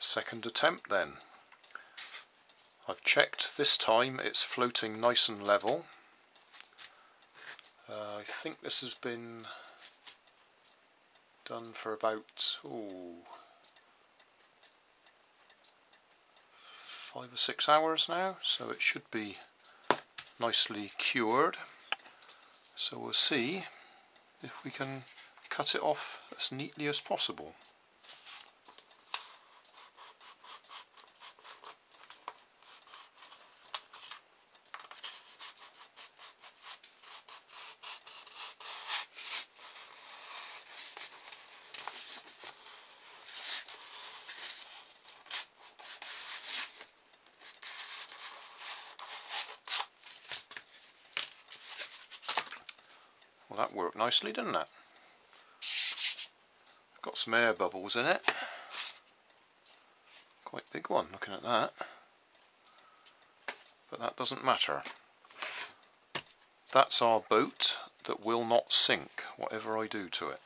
Second attempt then. I've checked, this time it's floating nice and level. I think this has been done for about 5 or 6 hours now, so it should be nicely cured. So we'll see if we can cut it off as neatly as possible. Well, that worked nicely, didn't it? Got some air bubbles in it. Quite a big one, looking at that. But that doesn't matter. That's our boat that will not sink, whatever I do to it.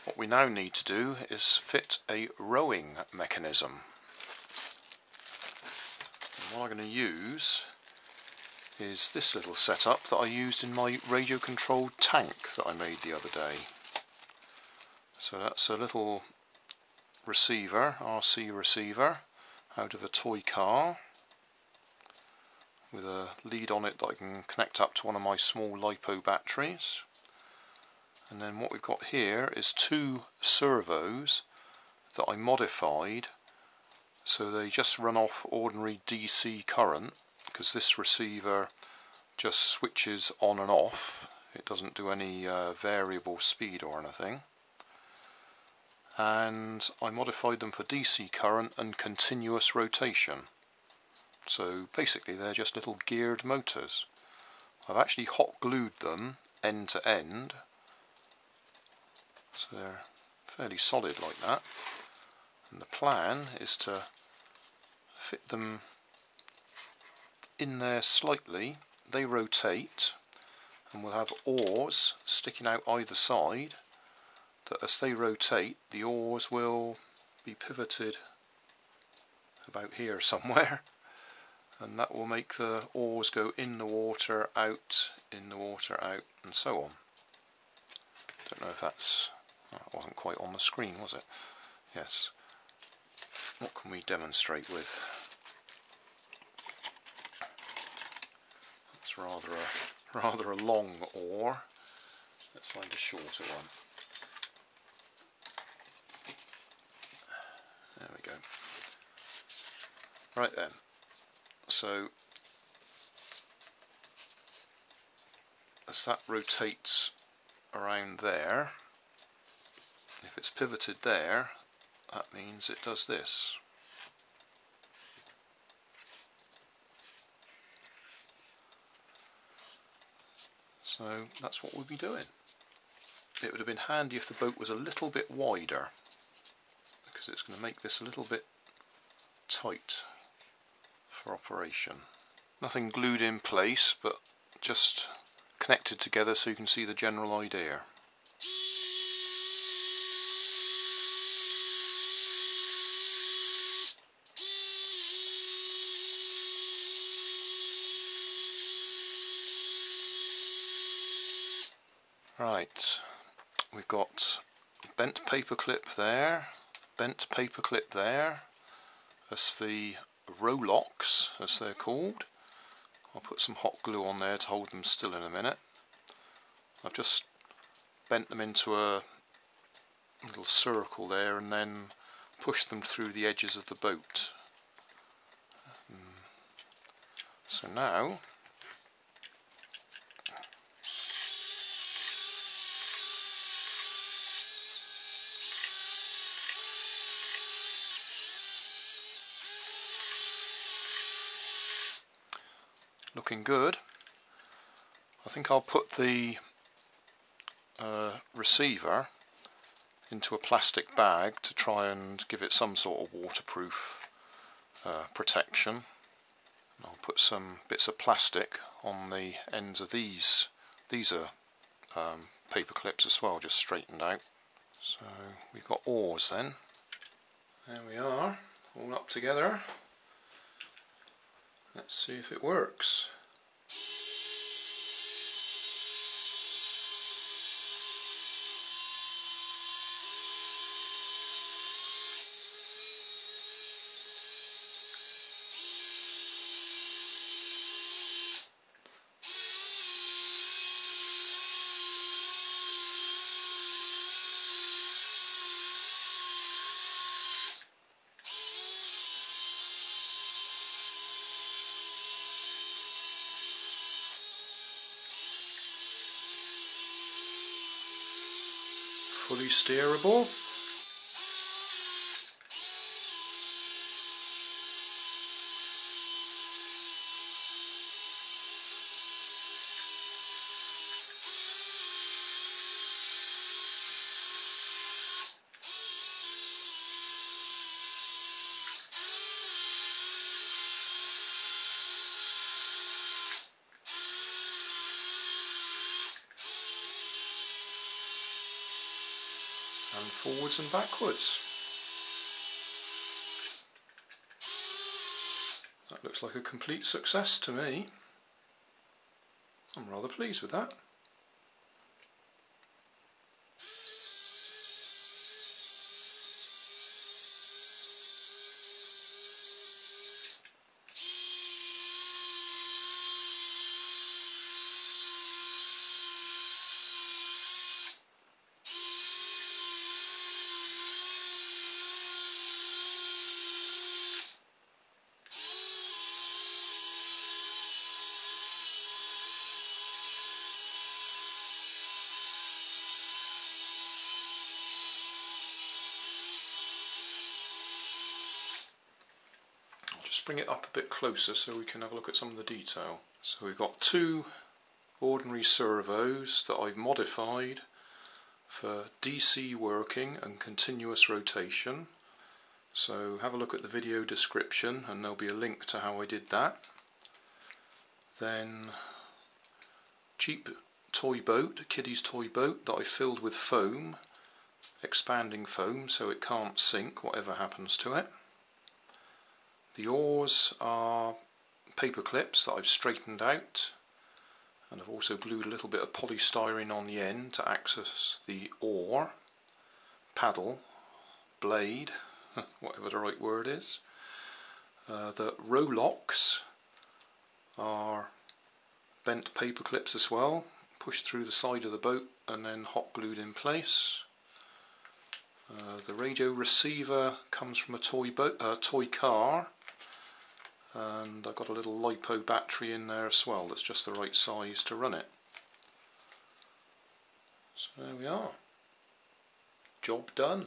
What we now need to do is fit a rowing mechanism. And what I'm going to use is this little setup that I used in my radio controlled tank that I made the other day. So that's a little receiver, RC receiver, out of a toy car with a lead on it that I can connect up to one of my small LiPo batteries. And then what we've got here is 2 servos that I modified so they just run off ordinary DC current, because this receiver just switches on and off. It doesn't do any variable speed or anything. And I modified them for DC current and continuous rotation. So basically they're just little geared motors. I've actually hot glued them end to end, so they're fairly solid like that. And the plan is to fit them in there slightly. They rotate, and we'll have oars sticking out either side, that as they rotate the oars will be pivoted about here somewhere, and that will make the oars go in the water, out, in the water, out, and so on. Don't know if that's... that wasn't quite on the screen, was it? Yes. What can we demonstrate with? That's rather a long oar. Let's find a shorter one. There we go. Right then. So as that rotates around there, if it's pivoted there, that means it does this. So that's what we'll be doing. It would have been handy if the boat was a little bit wider, because it's going to make this a little bit tight for operation. Nothing glued in place, but just connected together so you can see the general idea. Right, we've got bent paper clip there, bent paper clip there. That's the row locks, as they're called. I'll put some hot glue on there to hold them still in a minute. I've just bent them into a little circle there and then pushed them through the edges of the boat. So now looking good. I think I'll put the receiver into a plastic bag to try and give it some sort of waterproof protection. I'll put some bits of plastic on the ends of these. These are paper clips as well, just straightened out. So we've got oars then. There we are, all up together. Let's see if it works. Fully steerable. And forwards and backwards. That looks like a complete success to me. I'm rather pleased with that. Just bring it up a bit closer so we can have a look at some of the detail. So we've got two ordinary servos that I've modified for DC working and continuous rotation. So have a look at the video description and there'll be a link to how I did that. Then cheap toy boat, a kiddie's toy boat that I filled with foam, expanding foam so it can't sink whatever happens to it. The oars are paper clips that I've straightened out, and I've also glued a little bit of polystyrene on the end to access the oar, paddle, blade, whatever the right word is. The row locks are bent paper clips as well, pushed through the side of the boat and then hot glued in place. The radio receiver comes from a toy car, and I've got a little LiPo battery in there as well that's just the right size to run it. So there we are. Job done.